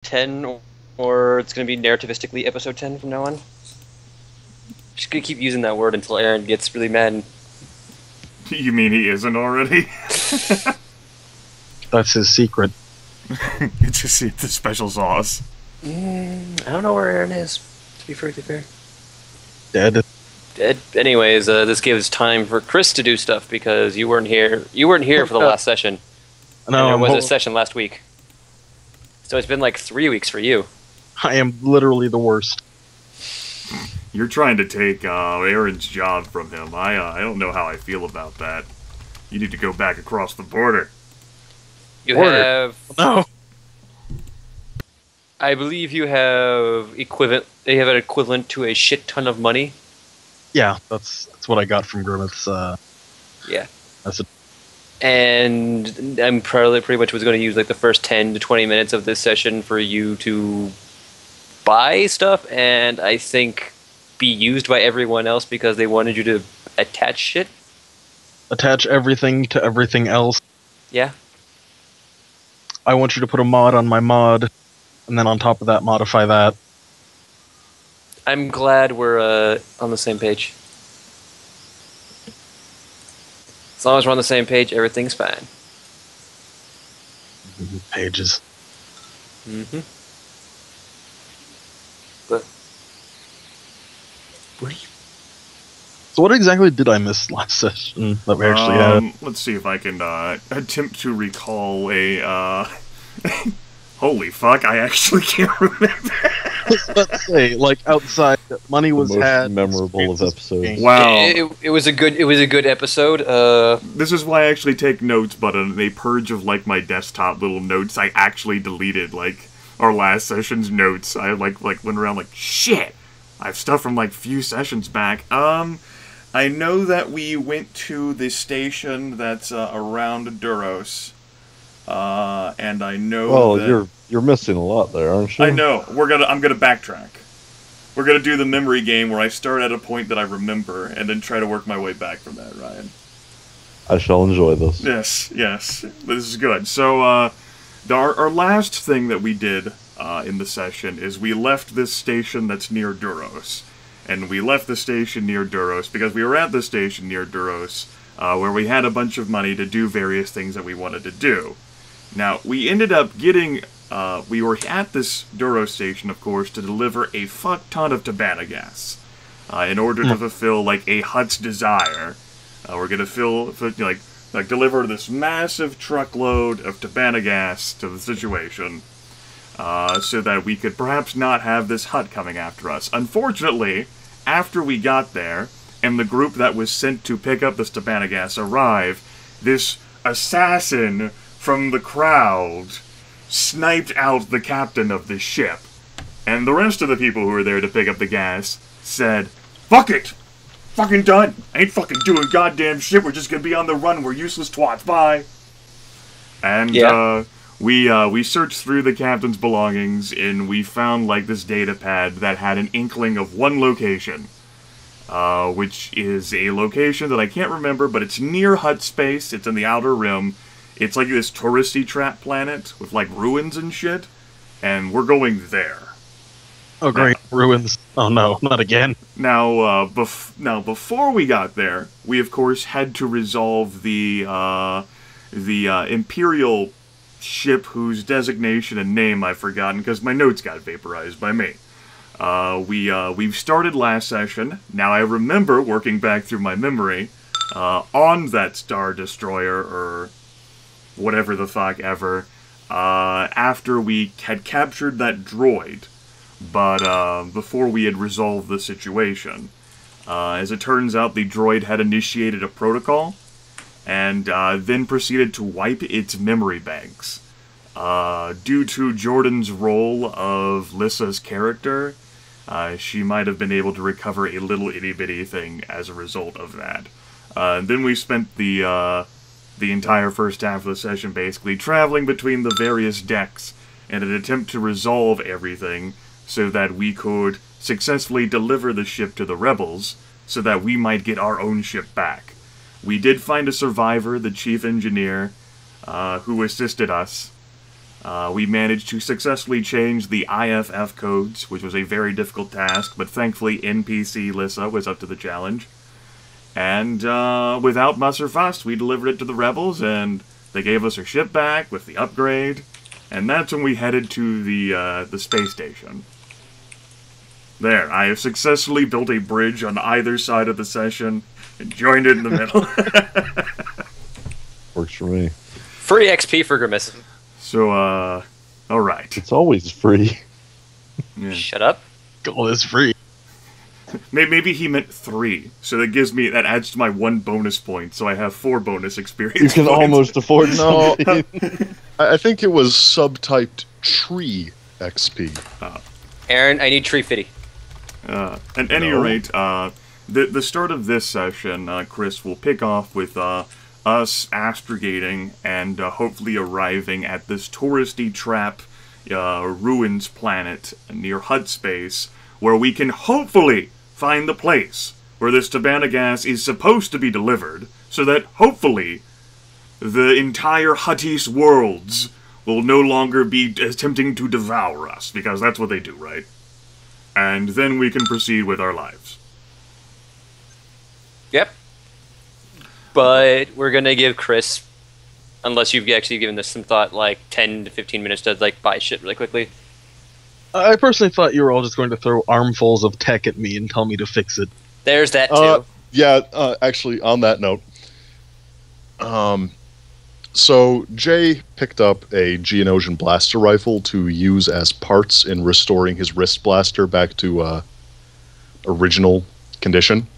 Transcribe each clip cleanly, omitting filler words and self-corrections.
10, or it's going to be narrativistically episode 10 from now on. Just going to keep using that word until Aaron gets really mad. You mean he isn't already? That's his secret. It's just the special sauce. I don't know where Aaron is, to be perfectly fair. Dead. Anyways, this gives time for Chris to do stuff because you weren't here. You weren't here for the last session. No, and there was a session last week. So it's been like 3 weeks for you. I am literally the worst. You're trying to take Aaron's job from him. I don't know how I feel about that. You need to go back across the border. You have... No. I believe you have equivalent. They have an equivalent to a shit ton of money. Yeah, that's what I got from Grimith's. Yeah. That's it. And I'm pretty much was going to use like the first 10 to 20 minutes of this session for you to buy stuff, and I think be used by everyone else because they wanted you to attach shit. Attach everything to everything else. Yeah. I want you to put a mod on my mod, and then on top of that, modify that. I'm glad we're on the same page. As long as we're on the same page, everything's fine. Pages. Mm-hmm. But what are you? So what exactly did I miss last session that we actually had? Let's see if I can attempt to recall a... Holy fuck, I actually can't remember. Let's say, like, outside, money was most had. memorable of episodes. Wow. It was a good episode. This is why I actually take notes, but a purge of, like, my desktop little notes, I actually deleted, like, our last session's notes. I, like went around like, shit! I have stuff from, like, few sessions back. I know that we went to the station that's, around Duros. And I know that... you're missing a lot there, aren't you? I know. I'm gonna backtrack. We're gonna do the memory game where I start at a point that I remember, and then try to work my way back from that, Ryan. I shall enjoy this. Yes. This is good. So, our last thing that we did in the session is we left this station that's near Duros. And we left the station near Duros because we were at the station near Duros, where we had a bunch of money to do various things that we wanted to do. Now, we ended up getting... we were at this Duros station, of course, to deliver a fuck ton of tabana gas. In order to fulfill, like, a Hutt's desire. We're gonna deliver this massive truckload of tabana gas to the situation. So that we could perhaps not have this Hutt coming after us. Unfortunately, after we got there, and the group that was sent to pick up this tabana gas arrived, this assassin from the crowd sniped out the captain of this ship. And the rest of the people who were there to pick up the gas said, fuck it! Fucking done! Ain't fucking doing goddamn shit, we're just gonna be on the run, we're useless twats, bye! And, yeah. We searched through the captain's belongings, and we found, like, this data pad that had an inkling of one location. Which is a location that I can't remember, but it's near Hutt space, it's in the Outer Rim. It's like this touristy trap planet with, like, ruins and shit, and we're going there. Oh, great. Ruins. Oh, no. Not again. Now, before we got there, we, of course, had to resolve the Imperial ship whose designation and name I've forgotten, because my notes got vaporized by me. We've started last session. Now, I remember, working back through my memory, on that Star Destroyer, or... whatever the fuck ever, after we had captured that droid, but before we had resolved the situation. As it turns out, the droid had initiated a protocol, and then proceeded to wipe its memory banks. Due to Jordan's role of Lissa's character, she might have been able to recover a little itty-bitty thing as a result of that. Then we spent the entire first half of the session basically traveling between the various decks in an attempt to resolve everything so that we could successfully deliver the ship to the rebels so that we might get our own ship back. We did find a survivor, the chief engineer, who assisted us. We managed to successfully change the IFF codes, which was a very difficult task, but thankfully NPC Lissa was up to the challenge. And without muss or fuss, we delivered it to the rebels, and they gave us our ship back with the upgrade. And that's when we headed to the space station. There, I have successfully built a bridge on either side of the session and joined it in the middle. Works for me. Free XP for Grimith. So, alright. It's always free. Yeah. Shut up. Gold is free. Maybe he meant 3, so that adds to my 1 bonus point, so I have 4 bonus experience You can points. almost afford No, something. I think it was subtyped tree XP. Aaron, I need tree fitty. At any rate, the start of this session, Chris will pick off with us astrogating and hopefully arriving at this touristy trap ruins planet near Hut Space, where we can hopefully find the place where this tabana gas is supposed to be delivered, so that hopefully the entire Huttese worlds will no longer be attempting to devour us, because that's what they do, right? And then we can proceed with our lives. Yep. But we're gonna give Chris, unless you've actually given this some thought, like 10 to 15 minutes to like buy shit really quickly. I personally thought you were all just going to throw armfuls of tech at me and tell me to fix it. There's that too. Yeah, actually, on that note, so Jay picked up a Geonosian blaster rifle to use as parts in restoring his wrist blaster back to original condition.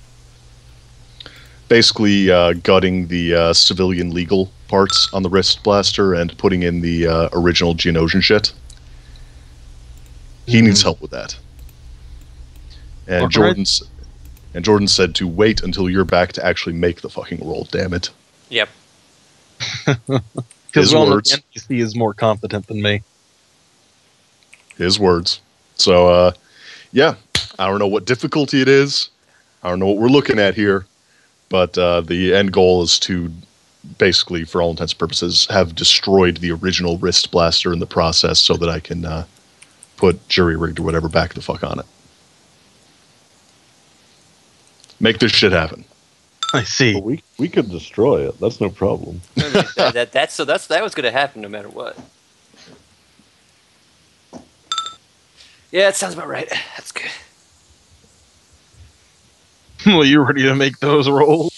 Basically, gutting the civilian legal parts on the wrist blaster and putting in the original Geonosian shit. He needs help with that. And Okay. Jordan said to wait until you're back to actually make the fucking roll, damn it. Yep. Because His well, the words. NPC is more competent than me. His words. So, yeah, I don't know what difficulty it is. I don't know what we're looking at here. But the end goal is to basically, for all intents and purposes, have destroyed the original wrist blaster in the process so that I can put jury-rigged or whatever back the fuck on it. Make this shit happen. I see. But we could destroy it. That's no problem. that was gonna happen no matter what. Yeah, it sounds about right. That's good. Well, you ready to make those rolls?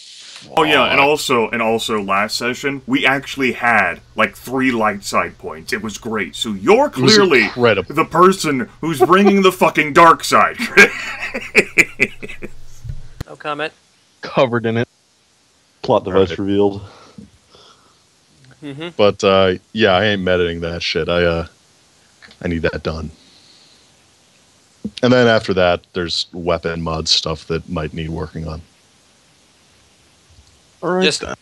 Oh yeah, and also last session, we actually had like 3 light side points. It was great. So you're was clearly incredible. the person who's bringing the fucking dark side. No comment. Covered in it. Plot device Right. revealed. But, yeah, I ain't editing that shit. I need that done. And then after that, there's weapon mod stuff that might need working on. All right. Just then.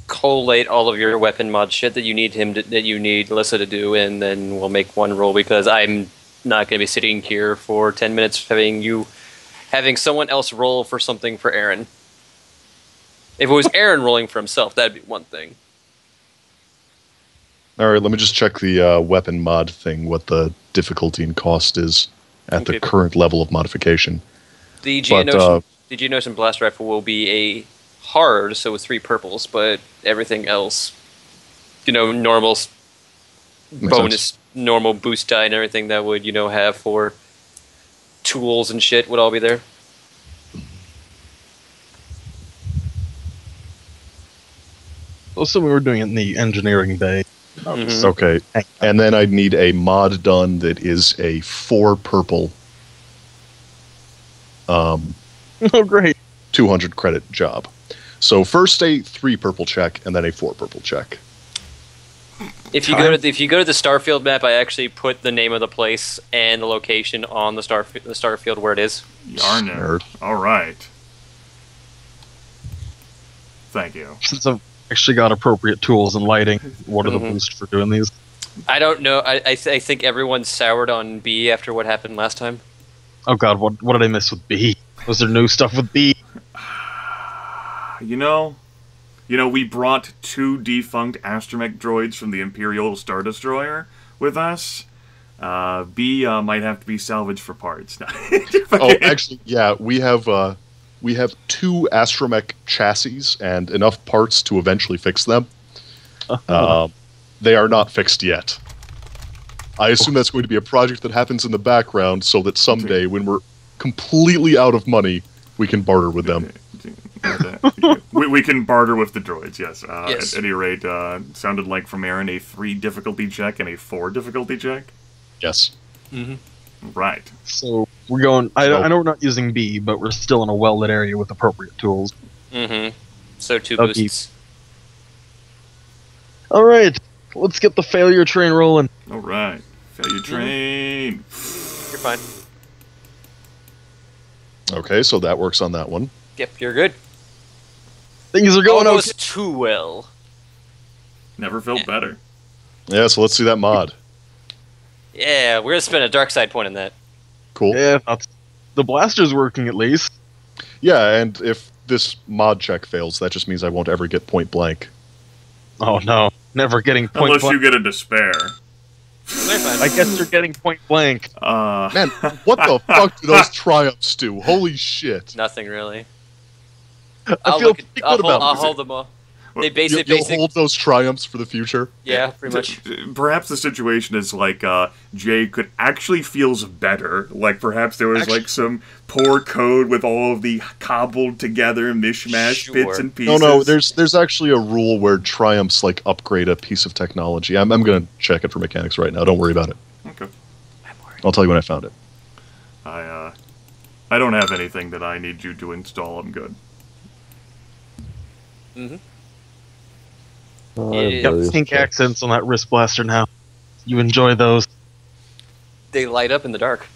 collate all of your weapon mod shit that you need that you need Lissa to do, and then we'll make one roll, because I'm not going to be sitting here for 10 minutes having someone else roll for something for Aaron. If it was Aaron rolling for himself, that'd be one thing. Alright, let me just check the weapon mod thing, what the difficulty and cost is at the Okay. current level of modification. The But, Geonosian blast rifle will be a hard, so with 3 purples, but everything else, normal bonus, normal boost die and everything that would, have for tools and shit would all be there. Also, we were doing it in the engineering bay. Mhm. Okay, and then I'd need a mod done that is a 4 purple, Oh, great. 200 credit job. So first a 3 purple check, and then a 4 purple check. If you go to the Starfield map, I actually put the name of the place and the location on the Starfield where it is. Yarn it. Nerd. Alright. Thank you. Since I've actually got appropriate tools and lighting, what are the Mhm. boosts for doing these? I don't know. I think everyone's soured on B after what happened last time. Oh god, what did I miss with B? Was there new stuff with B? You know, we brought 2 defunct astromech droids from the Imperial Star Destroyer with us. B might have to be salvaged for parts. Oh, actually, yeah, we have 2 astromech chassis and enough parts to eventually fix them. They are not fixed yet. I assume that's going to be a project that happens in the background so that someday, when we're completely out of money, we can barter with them. we can barter with the droids, yes. Yes. At any rate, sounded like from Aaron a 3 difficulty check and a 4 difficulty check. Yes. Right. So we're going. I know we're not using B, but we're still in a well-lit area with appropriate tools. So 2 Okay. boosts. All right, let's get the failure train rolling. All right. Failure train. You're fine. Okay, so that works on that one. Yep, you're good. Things are going Almost okay. too well. Never felt better. Yeah, so let's see that mod. Yeah, we're gonna spend a dark side point on that. Cool. Yeah, the blaster's working at least. Yeah, and if this mod check fails, that just means I won't ever get point blank. Oh no, never getting point Unless blank. you get a despair. They're fine. I guess you're getting point blank. Man, what the fuck do those triumphs do? Holy shit. Nothing really. I feel pretty good about I'll this. hold them all. They You'll hold those triumphs for the future? Yeah, pretty much. Perhaps the situation is like Jay could actually feels better. Like perhaps there was like some poor code with all of the cobbled together mishmash bits and pieces. No, there's actually a rule where triumphs like upgrade a piece of technology. I'm gonna check it for mechanics right now. Don't worry about it. Okay. I'll tell you when I found it. I don't have anything that I need you to install. I'm good. Got pink accents on that wrist blaster now. You enjoy those. They light up in the dark.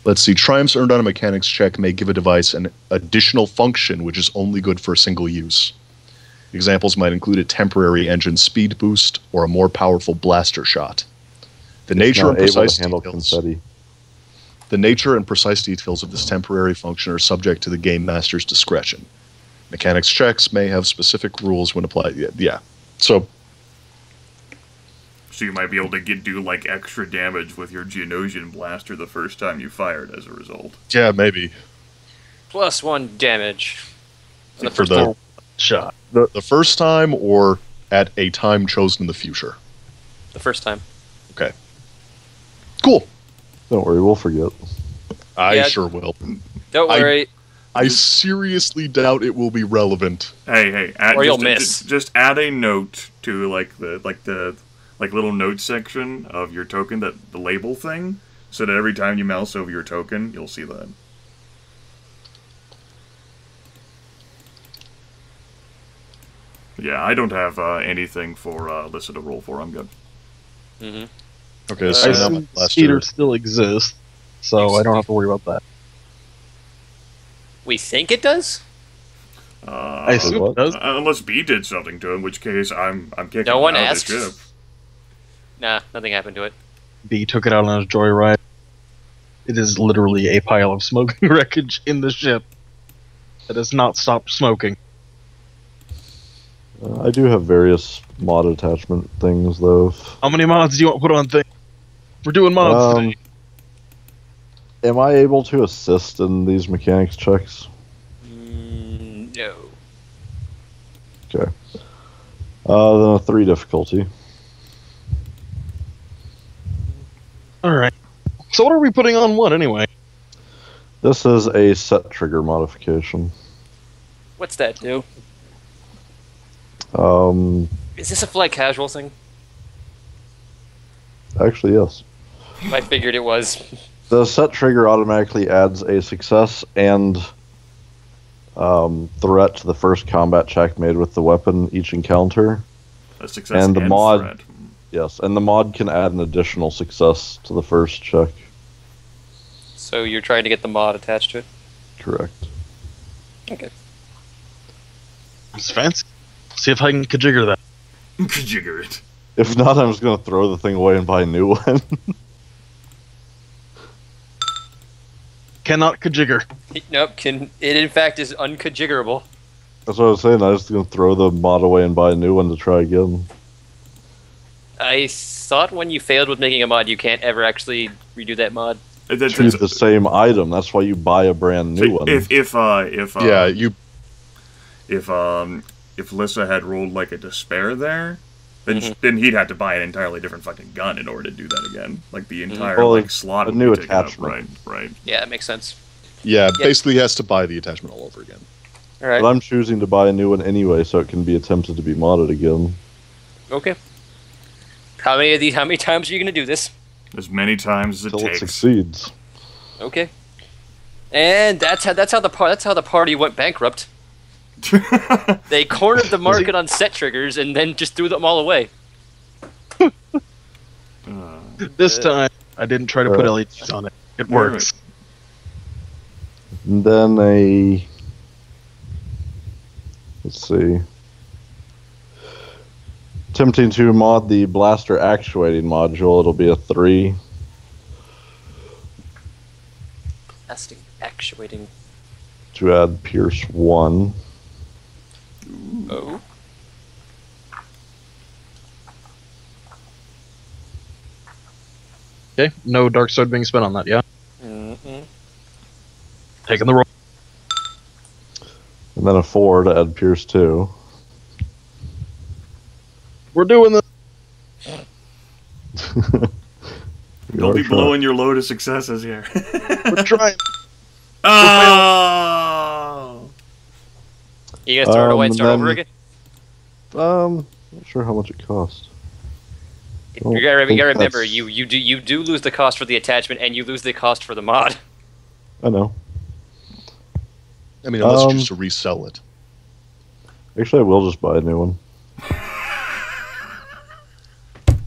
Let's see. Triumphs earned on a mechanics check may give a device an additional function which is only good for a single use. Examples might include a temporary engine speed boost or a more powerful blaster shot. The nature and precise details. The nature and precise details of this temporary function are subject to the game master's discretion. Mechanics checks may have specific rules when applied. Yeah. So you might be able to do like extra damage with your Geonosian blaster the first time you fire it as a result. yeah, maybe. +1 damage. For the shot. The first time or at a time chosen in the future. The first time. Okay. Cool. Don't worry, we'll forget. I Yeah. sure will. Don't worry. I seriously doubt it will be relevant. Hey, Or you'll miss. Just add a note to the little note section of your token, the label thing, so that every time you mouse over your token, you'll see that. Yeah, I don't have anything for Lissa to roll for. I'm good. Okay, I so now assume my blaster. speeder still exists, so I don't have to worry about that. We think it does? I assume what? it does. Unless B did something to him, in which case I'm kicking No him one out of asked. the ship. Nah, nothing happened to it. B took it out on his joyride. It is literally a pile of smoking wreckage in the ship that has not stopped smoking. I do have various mod attachment things, though. How many mods do you want put on thing? We're doing mods today. Am I able to assist in these mechanics checks? No. Okay. Then a 3 difficulty. Alright. So what are we putting on what, anyway? This is a set trigger modification. What's that do? Is this a flight casual thing? Actually, yes. I figured it was. The set trigger automatically adds a success and threat to the first combat check made with the weapon each encounter. A success And the mod- threat. Yes, and the mod can add an additional success to the first check. So you're trying to get the mod attached to it? Correct. Okay. It's fancy. See if I can kajigger that. Jigger it. If not, I'm just going to throw the thing away and buy a new one. Cannot kajigger. Nope, it in fact is unkajiggerable. That's what I was saying. I was going to throw the mod away and buy a new one to try again. I thought when you failed with making a mod, you can't ever actually redo that mod. Choose the same item. That's why you buy a brand new one. If Lissa had rolled like a despair there, then he'd have to buy an entirely different fucking gun in order to do that again. Like the entire slot. A new attachment. Right. Yeah, that makes sense. Yeah, basically he has to buy the attachment all over again. All right. But I'm choosing to buy a new one anyway, so it can be attempted to be modded again. Okay. How many times are you going to do this? As many times as it Until it takes. succeeds. Okay. And that's how the party went bankrupt. They cornered the market on set triggers and then just threw them all away. This time, I didn't try to put LEDs on it. It works. And then let's see. Attempting to mod the blaster actuating module, it'll be a 3. Blasting, actuating. To add Pierce 1. Oh. Okay, no dark sword being spent on that, yeah? Mm-mm. Taking the roll. And then a 4 to add Pierce 2. We're doing this. Don't be blowing your load of successes here. We're trying. Oh! You gonna throw it away and start over again? Not sure how much it costs. You gotta remember, you do lose the cost for the attachment, and you lose the cost for the mod. I know. I mean, unless you choose to resell it. Actually, I will just buy a new one.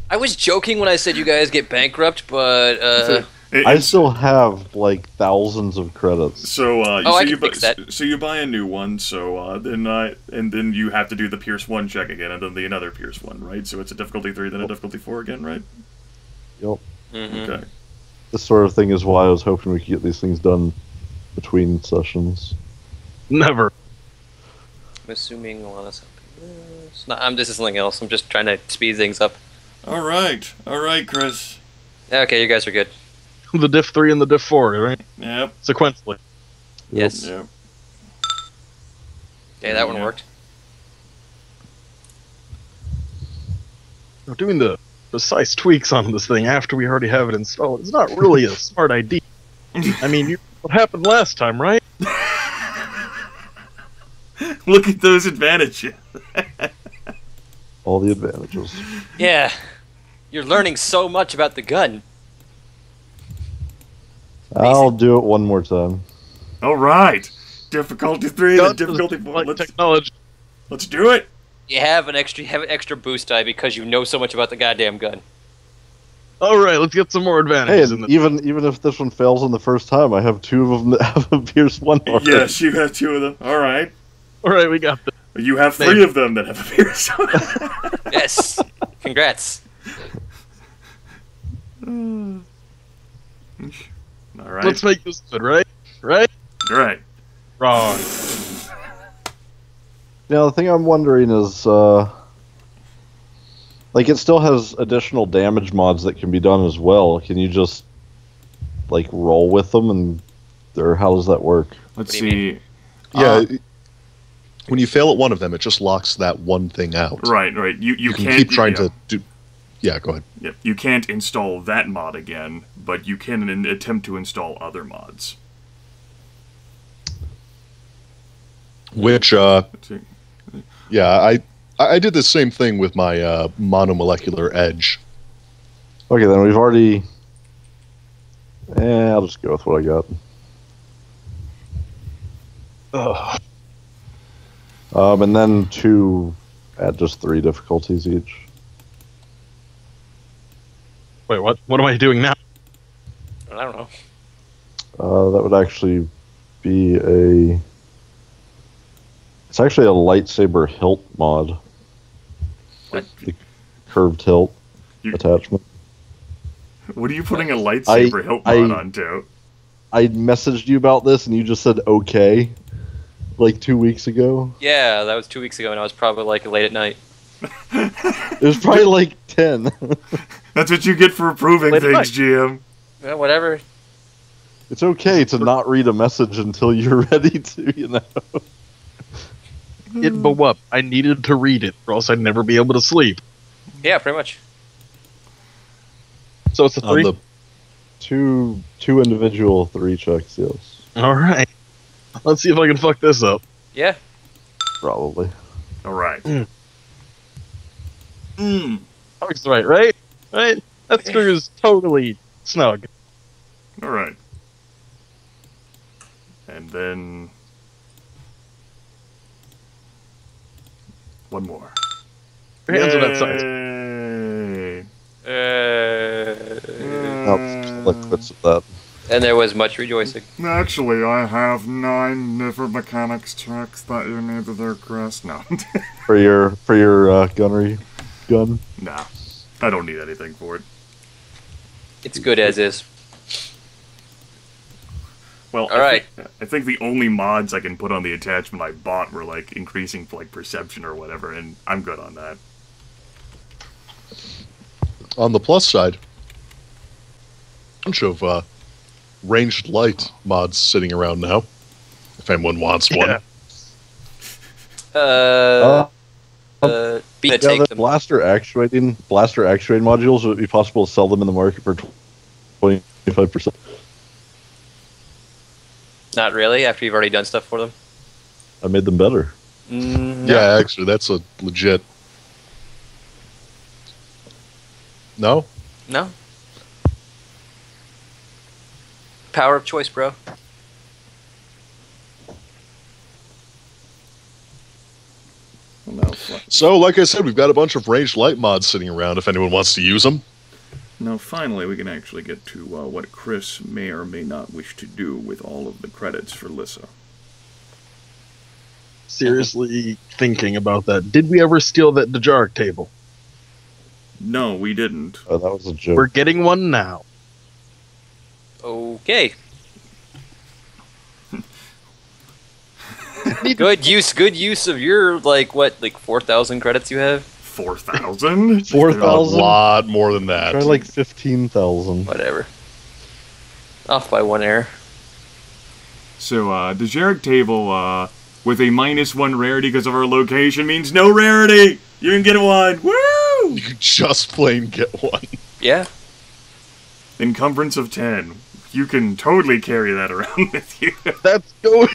I was joking when I said you guys get bankrupt, but I still have like thousands of credits. So, I can fix that. So you buy a new one. So then you have to do the Pierce 1 check again, and then another Pierce 1, right? So it's a difficulty 3, then a difficulty 4 again, right? Yep. Mm-hmm. Okay. This sort of thing is why I was hoping we could get these things done between sessions. Never. I'm assuming Laana's helping this. No, this is something else. I'm just trying to speed things up. All right, Chris. Okay, you guys are good. The diff 3 and the diff 4, right? Yep. Sequentially. Yes. Yep. Okay, that one worked. We're doing the precise tweaks on this thing after we already have it installed. It's not really a smart idea. I mean, what happened last time, right? Look at those advantages. All the advantages. Yeah. You're learning so much about the gun. I'll do it one more time. All right. Difficulty 3, then difficulty 4. Let's do it. You have an extra boost die because you know so much about the goddamn gun. All right, let's get some more advantages. Hey, even if this one fails on the first time, I have 2 of them that have a Pierce 1 already. Yes, you have 2 of them. All right. All right, we got this. You have 3 of them that have a Pierce 1. Yes. Congrats. All right. Let's make this good, right? Right? Right. Wrong. Now, the thing I'm wondering is, like, it still has additional damage mods that can be done as well. Can you just, like, roll with them, or how does that work? Let's see. Yeah, when you fail at one of them, it just locks that one thing out. Right. You can can't keep trying to do... Yeah, go ahead. Yep. You can't install that mod again, but you can attempt to install other mods. Which, yeah, I did the same thing with my monomolecular edge. Okay, then we've already... I'll just go with what I got. Ugh. And then 2 at just 3 difficulties each. Wait, what? What am I doing now? I don't know. That would actually be a... It's actually a lightsaber hilt mod. What? The curved hilt attachment. What are you putting a lightsaber hilt mod onto? I messaged you about this and you just said okay. Like 2 weeks ago? Yeah, that was 2 weeks ago, and I was probably like late at night. It was probably like 10. That's what you get for approving Wait, things, GM. Yeah, whatever. It's okay to not read a message until you're ready to, you know. It blew up. I needed to read it, or else I'd never be able to sleep. Yeah, pretty much. So it's a On 3? the two individual 3 checks, yes. Alright. Let's see if I can fuck this up. Yeah. Probably. All right. Looks right, right? Right? That screw's totally snug. All right. And then one more. Your hands are that size. Yay. Nope, quits with that. And there was much rejoicing. Actually, I have 9 different mechanics checks that you need to do, Chris. No. For your gunnery gun. Nah. I don't need anything for it. It's good as is. Well, All I think the only mods I can put on the attachment I bought were like increasing like perception or whatever, and I'm good on that. On the plus side, a bunch of ranged light mods sitting around now. If anyone wants one. Be to Yeah, take the them. blaster actuating modules, would it be possible to sell them in the market for 25%? Not really, after you've already done stuff for them. I made them better. Yeah, actually, that's a legit. No? No. Power of choice, bro. Well, now, So, like I said, we've got a bunch of ranged light mods sitting around if anyone wants to use them. now, finally, we can actually get to what Chris may or may not wish to do with all of the credits for Lissa. Seriously thinking about that. Did we ever steal that Dejarik table? No, we didn't. Oh, that was a joke. We're getting one now. Okay. Good use of your, like 4,000 credits you have? 4,000? 4,000? A lot more than that. Try like 15,000. Whatever. Off by 1 error. So, the Jarek table, with a -1 rarity because of our location means no rarity! You can get one! Woo! You can just plain get one. Yeah. Encumbrance of 10. You can totally carry that around with you. That's going.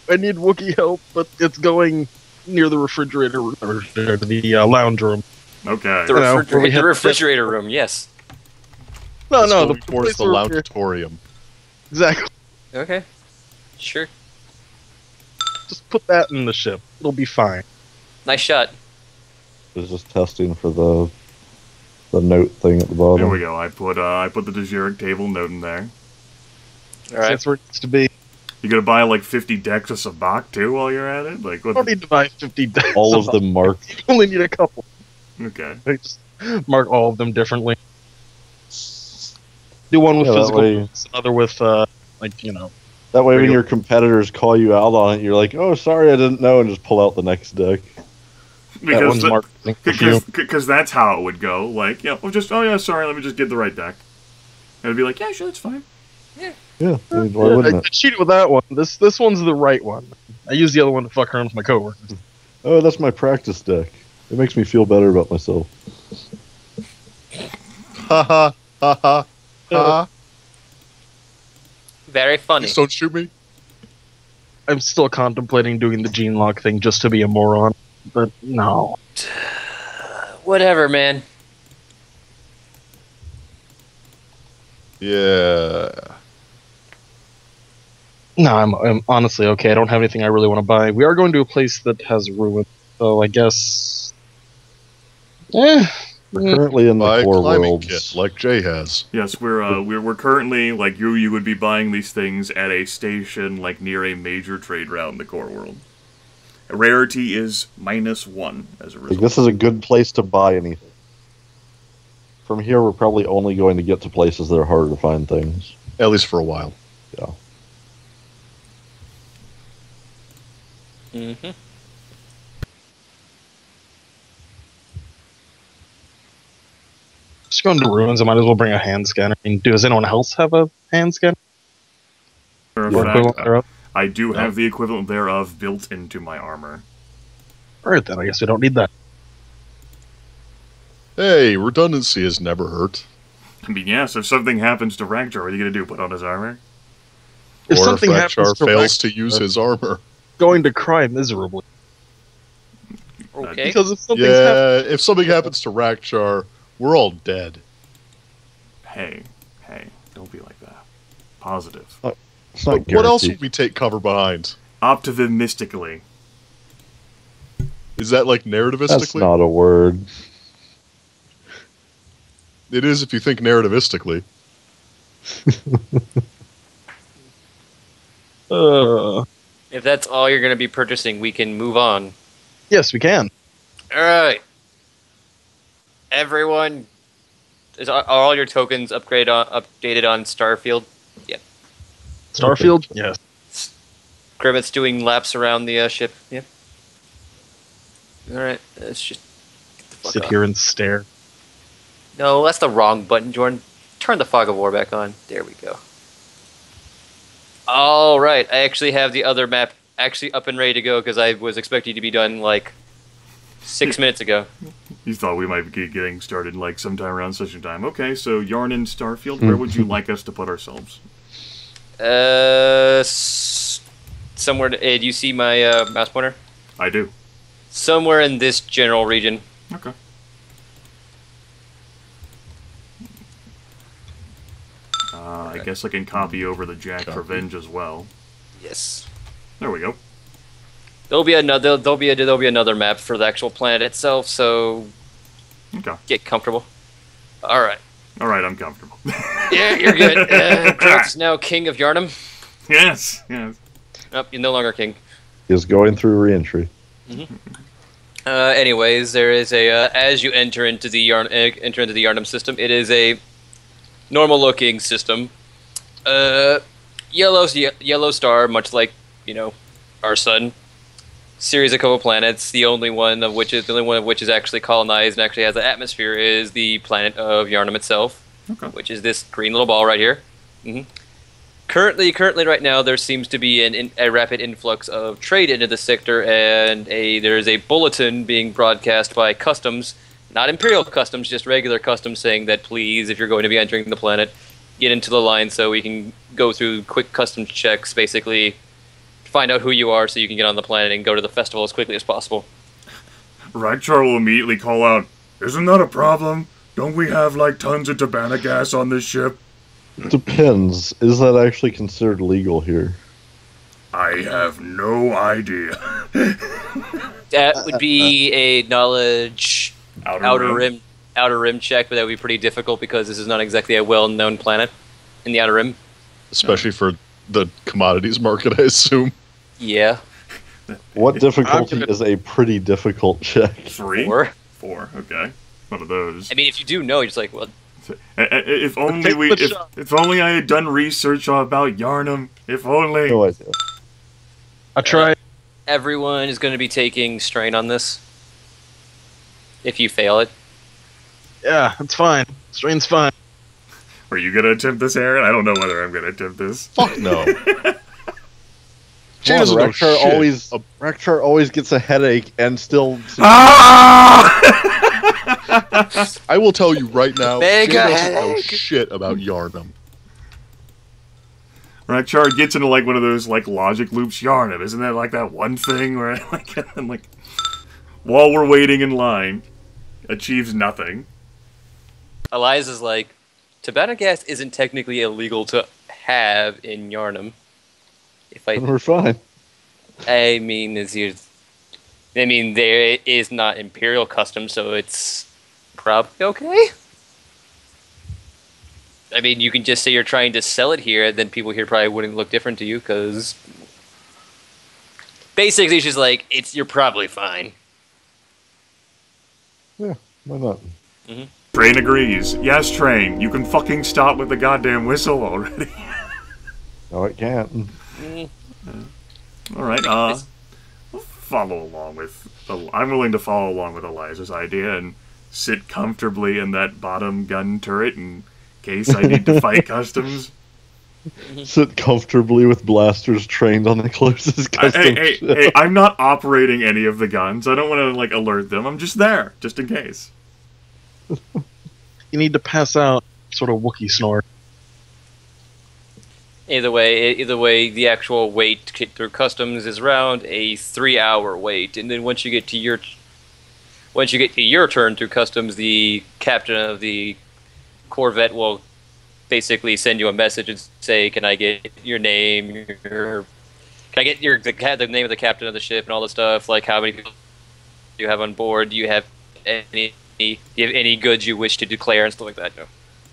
I need Wookiee help, but it's going near the refrigerator or the lounge room. Okay. The, know, where we had- refrigerator room, yes. No, It's no, going the towards place the where- loungeatorium. Exactly. Okay. Sure. Just put that in the ship. It'll be fine. Nice shot. I was just testing for the note thing at the bottom. There we go. I put the Dejeric table note in there. Alright. That's where it needs to be. You gonna buy like 50 decks of Sabak too while you're at it? Like I what? don't need to buy 50 decks. All of them marked. You only need a couple. Okay. I just mark all of them differently. Do one with Yeah, that physical, way- moves, another with, That way, when your competitors call you out on it, you're like, "Oh, sorry, I didn't know," and just pull out the next deck. that one's marked. Because that's how it would go. Like, yeah, sorry, let me just get the right deck. And it'd be like, yeah, sure, that's fine. Yeah, I mean, why I wouldn't it? cheated with that one. This one's the right one. I used the other one to fuck around with my coworkers. Oh, that's my practice deck. It makes me feel better about myself. Ha ha ha ha ha. Very funny. Please don't shoot me. I'm still contemplating doing the gene lock thing just to be a moron, but no. Whatever, man. Yeah. No, I'm honestly okay. I don't have anything I really want to buy. We are going to a place that has ruins, so I guess. We're currently in the Buy a core climbing worlds. kit like Jay has. Yes, we're currently like you would be buying these things at a station like near a major trade route in the core world. Rarity is -1 as a Like, result. this is a good place to buy anything. From here, we're probably only going to get to places that are harder to find things. At least for a while. Yeah. Mm-hmm. Just going to ruins, I might as well bring a hand scanner. I mean, does anyone else have a hand scanner? In Or equivalent fact, thereof? I do have the equivalent thereof built into my armor. Alright then, I guess we don't need that. Hey, redundancy has never hurt. I mean, yes, if something happens to Rakcharr, what are you going to do? Put on his armor? If Or something if happens Rakcharr to fails Rakcharr, to use his armor. going to cry miserably. Okay. Because if something's happened, Yeah, if something happens to Rakcharr, we're all dead. Hey, don't be like that. Positive. It's not What else guaranteed. would we take cover behind? Optimistically. Is that like narrativistically? That's not a word. It is if you think narrativistically. If that's all you're going to be purchasing, we can move on. yes, we can. All right. Everyone, are all your tokens updated on Starfield? Yep. Starfield? Yes. Grimith's doing laps around the ship. Yep. All right. Let's just get the fuck Sit off. here and stare. No, that's the wrong button, Jordan. Turn the fog of war back on. There we go. All right. I actually have the other map actually up and ready to go because I was expecting to be done like 6 minutes ago. You thought we might be getting started like sometime around session time. Okay, so Yarn and Starfield, where would you like us to put ourselves? Somewhere. Do you see my mouse pointer? I do. Somewhere in this general region. Okay. I guess I can copy over the Jack Copy. Revenge as well. Yes. There we go. There'll be another map for the actual planet itself. So Okay. get comfortable. All right. All right, I'm comfortable. Yeah, you're good. Droid's now king of Yharnam. yes. Nope, you're no longer king. Is going through reentry. Anyways, there is a as you enter into the Yharnam system, it is a normal-looking system. Yellow star, much like our sun. Series of couple planets. The only one of which is actually colonized and actually has an atmosphere is the planet of Yharnam itself, which is this green little ball right here. Currently, right now, there seems to be a rapid influx of trade into the sector, and there is a bulletin being broadcast by Customs, not Imperial Customs, just regular Customs, saying that please, if you're going to be entering the planet, get into the line so we can go through quick customs checks, basically find out who you are so you can get on the planet and go to the festival as quickly as possible. Rakcharr will immediately call out, "Isn't that a problem? Don't we have, like, tons of tabana gas on this ship?" Depends. Is that actually considered legal here? I have no idea. That would be a knowledge outer rim check, but that would be pretty difficult because this is not exactly a well-known planet in the Outer Rim. Especially for the commodities market, I assume. Yeah. What difficulty is a pretty difficult check? 3? 4. 4, okay. One of those. I mean, if you do know, you're just like, well, If only Take the shot. if only I had done research about Yharnam. If only. No idea. I tried. everyone is going to be taking strain on this. If you fail it. Yeah, it's fine. Strain's fine. Are you gonna attempt this, Aaron? I don't know whether I'm gonna attempt this. Fuck no. Come on, doesn't know Rakcharr shit. Rakcharr always gets a headache and still. I will tell you right now, Jay Mega doesn't know headache. shit about Yharnam. Rakcharr gets into like one of those like logic loops. Yharnam, isn't that like that one thing where I'm like, while we're waiting in line, achieves nothing. Eliza's like, tabana gas isn't technically illegal to have in Yharnam. We're fine. I mean, there is not Imperial custom, so it's probably okay. I mean, you can just say you're trying to sell it here, and then people here probably wouldn't look different to you, because basically she's like, you're probably fine. Yeah, why not? Train agrees. Yes, Train, you can fucking stop with the goddamn whistle already. No, it can't. Alright, follow along with. I'm willing to follow along with Eliza's idea and sit comfortably in that bottom gun turret in case I need to fight customs. Sit comfortably with blasters trained on the closest custom ship. Hey, I'm not operating any of the guns. I don't want to, like, alert them. I'm just there, just in case. You need to pass out sort of Wookiee snore. Either way, the actual wait through customs is around a 3-hour wait, and then once you get to your turn through customs, the captain of the Corvette will basically send you a message and say, "Can I get your name? Can I get the name of the captain of the ship and all the stuff? Like how many people you have on board? Do you have any goods you wish to declare and stuff like that?" No.